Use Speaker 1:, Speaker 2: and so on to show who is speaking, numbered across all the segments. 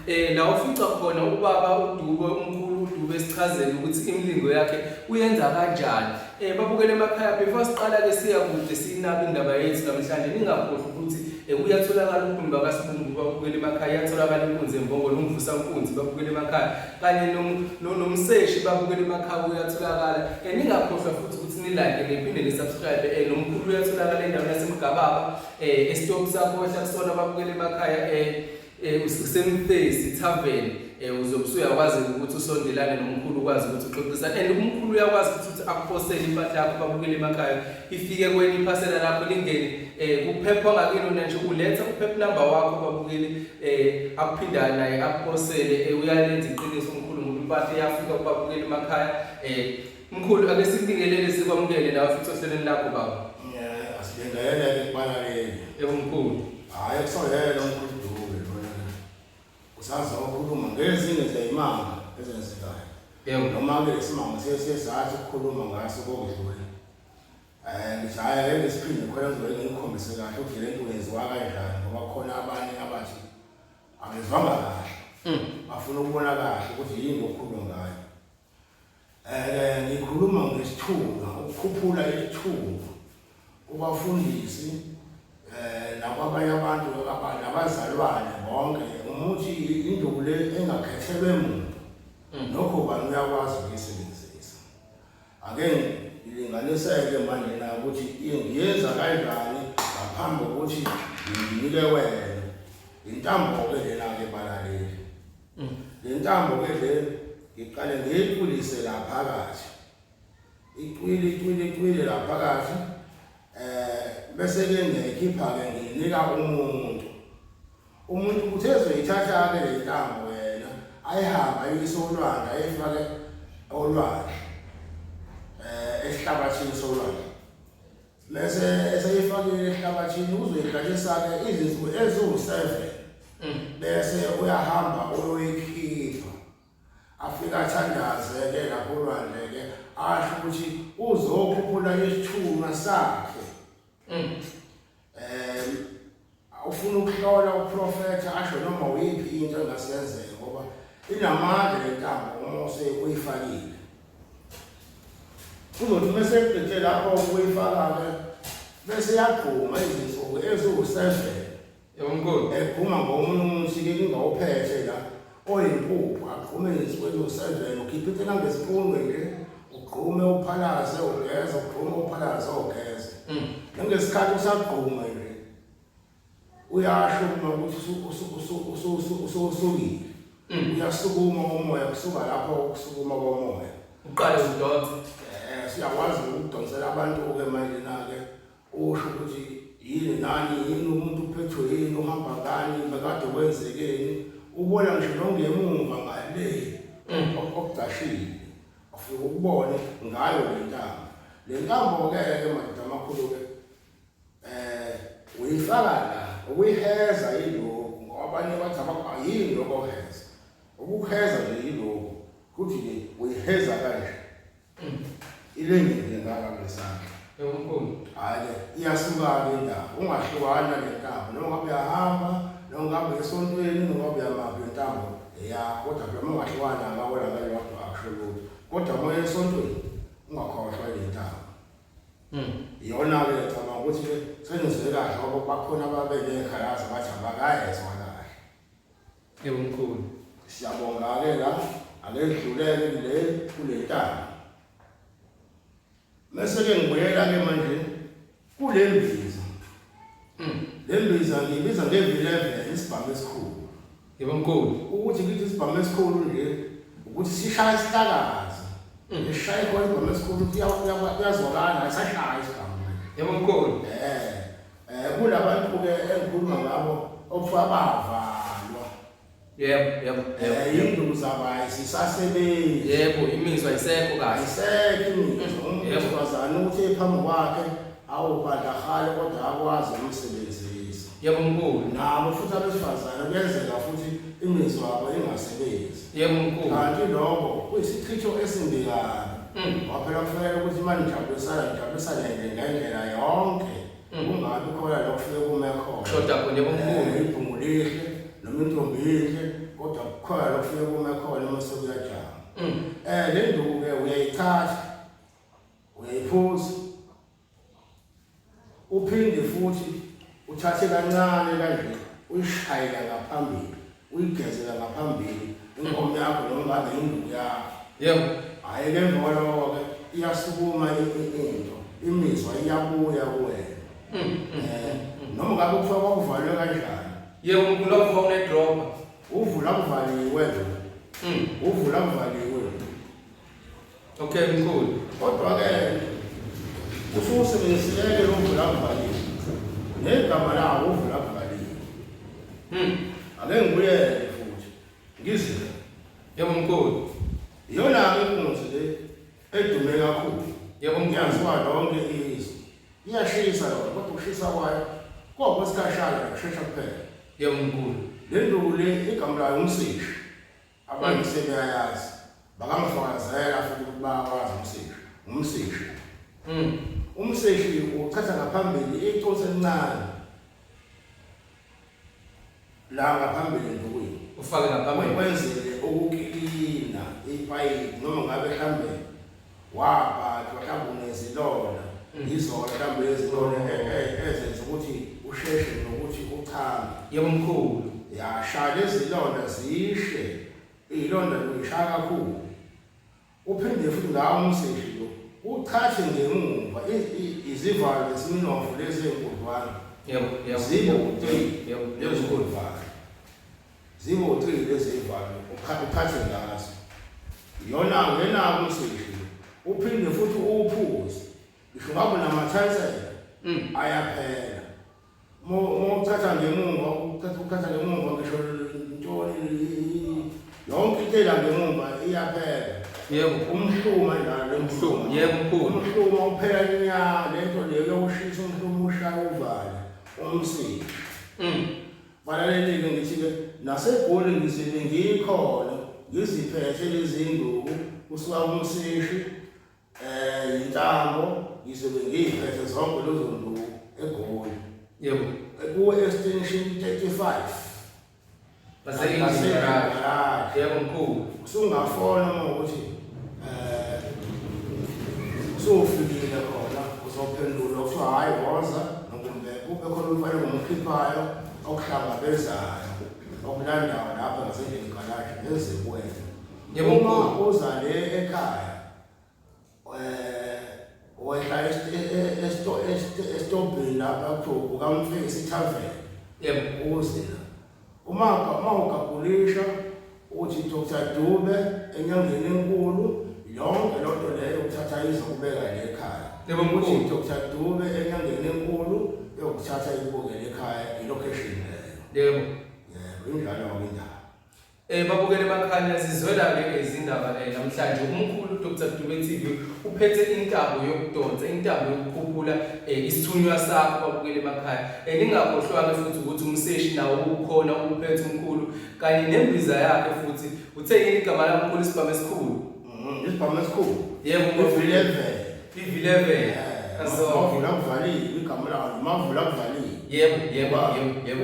Speaker 1: la ufica khona ubaba uDube umkhulu uDube esichazela ukuthi imilingo yakhe uyenza kanjani. Babukele emakhaya before siqala ke siya kude sinaba indaba yethu namhlanje ningakhohlwa ukuthi uyatholakala uMkhumbi kaSibungu babukele emakhaya, uyatholakala inkunzi embongolo umvusa inkunzi babukele emakhaya kanye nomseshi babukele emakhaya uyatholakala. Ningakhohlwa futhi ukuthi nilike niphinde nisubscribe. Nomkhulu uyatholakala endaweni yaseMgababa esitop sakho kusona babukele emakhaya usemfesi tavern. Uzobe uyakwazi ukuthi usondelane nomkhulu ukwazi ukuthi uxoxisane and umkhulu uyakwazi ukuthi akupostele impahla yakho babukele emakhaya ifike kweni iphasela lapho lingene kuphepha ngakini nje uletha uphepha number wakho babukele akuphinda naye akupostele uyalenza iqiniso umkhulu ngoba impahla iyafika babukele emakhaya. Mkhulu ake sikubingelele sikwamukele nawe futhi ohlelweni lakho baba.
Speaker 2: Asibingelele kubalekile.
Speaker 1: Mkhulu
Speaker 2: Hayi akusoyela umkhulu usazi ukukhuluma ngezinye zeyimanga ezenzekayo. Noma ke isimanga sesathi ukukhuluma ngaso kokudlula. Ngishaya ngesiphinde khona ngizobe ngikhombise kahle ukuthi lento yenziwa kanjani ngoba khona abanye abathi abezwanga kahle. Bafuna ukubona kahle ukuthi yini okukhuluma ngayo. Ngikhuluma ngesithuba, ukukhuphula isithuba kubafundisi nakwabanye abantu abazalwane bonke umuthi induku le engakhethelwe muntu nokho bani uyakwazi ukuyisebenzisa. Ake ilinganiseke manje na ukuthi ngiyenza kanjani ngaphambi kokuthi nginike wena intambo ke lena ke balaleli. Le ntambo ke le ngiqale ngiyipulise la phakathi iqwili la phakathi bese ke ngiyakhipha ke nginika umuntu uthi ezoyithatha ke le ntambo wena ayihamba ayisolwandle ayifake olwandle esihlabathini solwandle bese eseyifakile esihlabathini uzoyiqalisa ke izinsuku eziwu7 bese uyahamba uyoyikhipha afika athandaze ke lapho olwandle ke asho ukuthi uzokhuphula isithunywa sakhe. Ufuna ukuhlola uprofeta asho noma uyiphi into engasenzeka ngoba inamandla lentambo umose uyifakile. Uzothi mase eqedile lapho ukuyifaka ke bese yagquma izinsuku eziwu7.
Speaker 1: Mkhulu
Speaker 2: Ephuma ngomunye umuntu ke ingawuphethe la oyimpuphu agqume izinsuku eziwu7 ukhiphe into ngesipunu nje ugqume uphalaze ugeze ugqume uphalaze ugeze. Ngesikhathi usagquma nje uyasho ukuthi usukile uyasukuma umoya kusuka lapho ukusukuma komoya
Speaker 1: uqale udonse.
Speaker 2: Siyakwazi ukudonsela abantu ke manje nake usho ukuthi yini nani yini umuntu uphethwe yini uhamba ngani bekade kwenzekeni ubona ngisho nongemuva ngale okudashile afuna ukubona ngayo le ntambo ke manje amakhulu ke uyifaka la ukuyiheza yiloko ngoba abanye bathi abayini lokho oheza ukuheza nje yiloko kuthi ke uyiheza kanje ilengile ngaka ngesandla.
Speaker 1: Mkhulu
Speaker 2: Hayi iyasuka ke intambo ungahlukana lentambo noma ngabe uyahamba noma ngabe esontweni noma ngabe uyamaphi intambo kodwa noma ungahlukana ngawona ngale wakho akusho kodwa moya esontweni ungakhohlwa le ntambo. Iyona ke ngicabanga ukuthi ke senizwe kahle ngoba bakhona ababele ekhalaza bathi abakayezwa kahle.
Speaker 1: Mkhulu
Speaker 2: Siyabonga ke la ake sidlulele le kule ntambo. Mase ke ngibuyela ke manje kule mbiza. Le mbiza ngibiza nge11 isibhamu esikhulu.
Speaker 1: Mkhulu
Speaker 2: Ukuthi ngithi isibhamu esikhulu nje ukuthi sishaya isihlakazi. Ngishaya khona isibhamu esikhulu kuyazwakala ayisashaya isibhamu.
Speaker 1: Mkhulu
Speaker 2: Kulabantu ke engikhuluma ngabo okufaka bavalwa.
Speaker 1: Yebo.
Speaker 2: Induku zabayi sisasebenzi.
Speaker 1: Yebo imizwa isekho kahle.
Speaker 2: Ayisekho imizwa. Umfazana uthi ephambi kwakhe awubandahale kodwa akwazi umsebenzisa.
Speaker 1: Mkhulu
Speaker 2: Nabo futhi abesifazana kuyenzeka futhi imizwa yabo ingasebenzi.
Speaker 1: Mkhulu
Speaker 2: Kanti lokho kuyisichitho esimbi kabi. Waphela kufanele ukuthi manje ngijabulisane ngendlela yonke. Kungabi khona lokufike kume khona.
Speaker 1: shoda khona. Mkhulu
Speaker 2: Ibhungu lihle noma intombi inhle kodwa kukhona lokufike kume khona uma sekuyajama. Le nduku ke uyayithatha uyayiphuza uphinde futhi uthathe kancane kanje uyishayela ngaphambili uyigezela ngaphambili inkomo yakho noma ngabe induku yakho.
Speaker 1: Yebo.
Speaker 2: Hayi ke emva kwalokho ke iyasukuma into imizwa iyabuya kuwena. Noma ngabe kufika kwakuvalwe kanjani.
Speaker 1: Yebo unkulu wakho unedropa.
Speaker 2: Uvula kuvaliwe lo. Uvula kuvaliwe.
Speaker 1: Okay mkhulu.
Speaker 2: Kodwa ke ususebenziseke lo uvula kuvaliwe. Negama lawo uvula kuvaliwe. Ake ngibuyele futhi. Ngizwe.
Speaker 1: Yebo mkhulu.
Speaker 2: Iyona ke inkunzi le edume kakhulu.
Speaker 1: Yebo mkhulu.
Speaker 2: Ngiyaziwa lonke izwe. Iyashisa yona kodwa ukushisa kwayo kokwesikashana kushesha kuphela.
Speaker 1: Yebo mkhulu.
Speaker 2: Le nduku le igama layo umsishi. Abantu sebeyayazi. Bakamfakazela futhi ukuthi bayakwazi umsishi. Umsishi uthatha ngaphambili icotha encane. La ngaphambili ndukwini.
Speaker 1: Ufake ngaphambili.
Speaker 2: Kwenzele ukukilina ipayipi noma ngabe mhlambe waphathwa mhlawumbe unezilonda. Izona mhlambe ezilonda ezenza ukuthi usheshe nokuthi uchame.
Speaker 1: Yebo mkhulu.
Speaker 2: Yashaya lezilonda zishe ilonda lishaya kakhulu. Uphinde futhi ngawo umsishi lo uthathe ngemumva izivalo lesiminofu lezi enkudlwana.
Speaker 1: Yebo
Speaker 2: zibo 3
Speaker 1: yebo
Speaker 2: lezi enkudlwana. Zibo 3 lezi ivalo ukhathe ngazo. Yona ngena umsishi uphinde futhi uphuze. Ngisho ngabe namathansela ayaphela. Uthatha ngemumva ukhatha ngemumva ngisho ntoni yonke into ngemumva iyaphela.
Speaker 1: Yebo
Speaker 2: Umhluma njalo
Speaker 1: umhluma. Yebo mkhulu.
Speaker 2: Umhluma uphela inyama lento leyo yokushisa umhluma ushaya uvale umsishi. Balaleleke ngithi ke nasegoli ngizibe ngikhona ngiziphethe lezi nduku usuka umsishi intambo ngizobe ngiyiphethe zonke lezo nduku egoli.
Speaker 1: Yebo.
Speaker 2: Ku extension 35.
Speaker 1: Baseyinjira. Yebo mkhulu.
Speaker 2: Usungafona uma ukuthi usufikile khona uzophendula ukuthi hayi woza nokumbe kube khona umfana ngomkhiphayo okuhlangabezayo okulandayo lapha ngasendlini galaji ezekuwena.
Speaker 1: Yebo
Speaker 2: uma uza le ekhaya wena estobhini lapha kukamfisi ithaveni.
Speaker 1: Yebo
Speaker 2: Uze uma ugagulisha uthi Dr. Dube enyangeni enkulu yonke lonto leyo uthatha izokubeka le ekhaya.
Speaker 1: Yebo mkhulu.
Speaker 2: Uthi Dr. Dube enyangeni enkulu yokuthatha ibukele ekhaya ilocation leyo.
Speaker 1: Yebo.
Speaker 2: Yebo injalo indaba.
Speaker 1: Babukele emakhaya sizwela ke izindaba namhlanje umkhulu Dr. Dube TV uphethe intambo yokudonsa intambo yokukhuphula isithunywa sakho babukele emakhaya. Ningakhohlwa futhi ukuthi umseshi nawo ukhona uphethe umkhulu kanye nembiza yakhe futhi uthe yini igama lomkhulu isibhamu esikhulu.
Speaker 2: Isibhamu esikhulu.
Speaker 1: Yebo ivileve.
Speaker 2: Mavula kuvaliwe igama lawo mavula kuvaliwe.
Speaker 1: Yebo.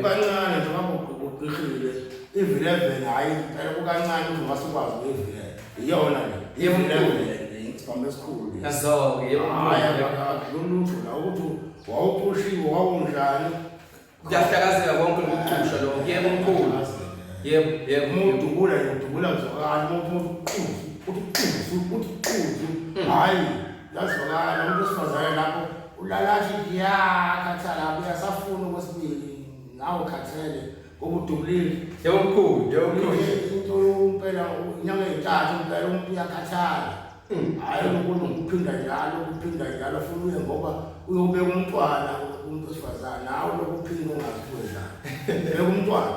Speaker 2: Kancane nje ngakugqihile. Ivileve hayi phela kukancane ungasikwazi ukuvela. Iyona le.
Speaker 1: Yebo
Speaker 2: isibhamu esikhulu.
Speaker 1: Yebo.
Speaker 2: Hayi akudlulutho la ukuthi wawuqoshiwe wawunjani.
Speaker 1: Kuyahlakazeka konke ukuqhusha lo. Yebo mkhulu. Yebo.
Speaker 2: Umuntu udubula ngizokala uthi hayi yazokala umuntu osifazane lapho ulalathi yakhathala uyasafuna okwesibili nawe khathele ngokudubulile.
Speaker 1: Yebo mkhulu.
Speaker 2: Into impela inyanga ezintathu impela umuntu uyakhathala. Hayi ukuphinda njalo futhi uye ngoba uyobeka umntwana umuntu osifazane nawe lokuphinda ungazikwenza. Beka umntwana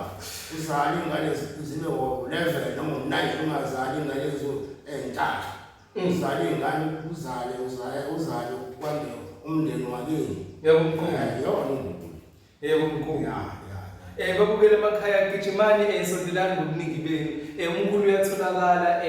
Speaker 2: uzali ingane zibe 11 noma 9 ungazali ingane ezintathu. Uzali ingane uzale kwande umndeni wakini.
Speaker 1: Yebo mkhulu. Yebo mkhulu. Babukele emakhaya gijimani sondelani ngobuningi benu. Umkhulu uyatholakala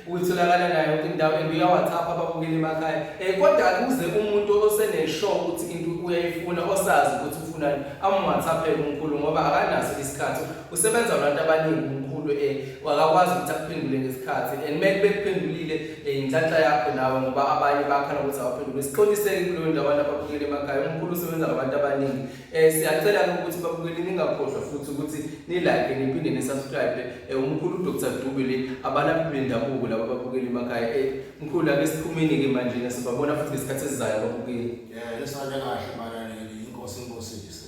Speaker 1: uyitholakala nayo indawo uya-WhatsApp ababukele emakhaya. Kodwa kuze umuntu oseneshow ukuthi into uyayifuna osazi ukuthi ufunani amungathaphela umkhulu ngoba akanaso isikhathi usebenza nabantu abaningi umkhulu wakakwazi ukuthi akuphendule ngesikhathi and make bekuphendulile inhlanhla yakho nawe ngoba abanye bakhala ukuthi awuphendule sixoliseke kuleyo ndawo abantu ababukele emakhaya umkhulu usebenza ngabantu abaningi siyacela ukuthi babukele ningakhohlwa futhi ukuthi ni-like niphinde ni-subscribe umkhulu uDr Dube abalaphi bendabuko laba babukele emakhaya mkhulu ake siphumeni-ke manje sibabona futhi ngesikhathi esizayo ababukeli
Speaker 2: lesale kahle balale inkosi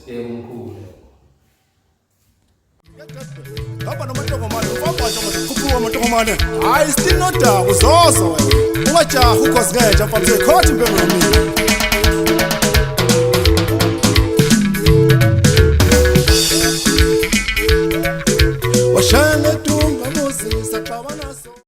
Speaker 1: umkhulu
Speaker 3: Hapa nomantokomane ufambatsha ngokukhuphuka amantokomane hayi still noda uzozo wena ungajaha ukhosikeja mfana sekhothi impembe yomini washane dunga mosisa xabana so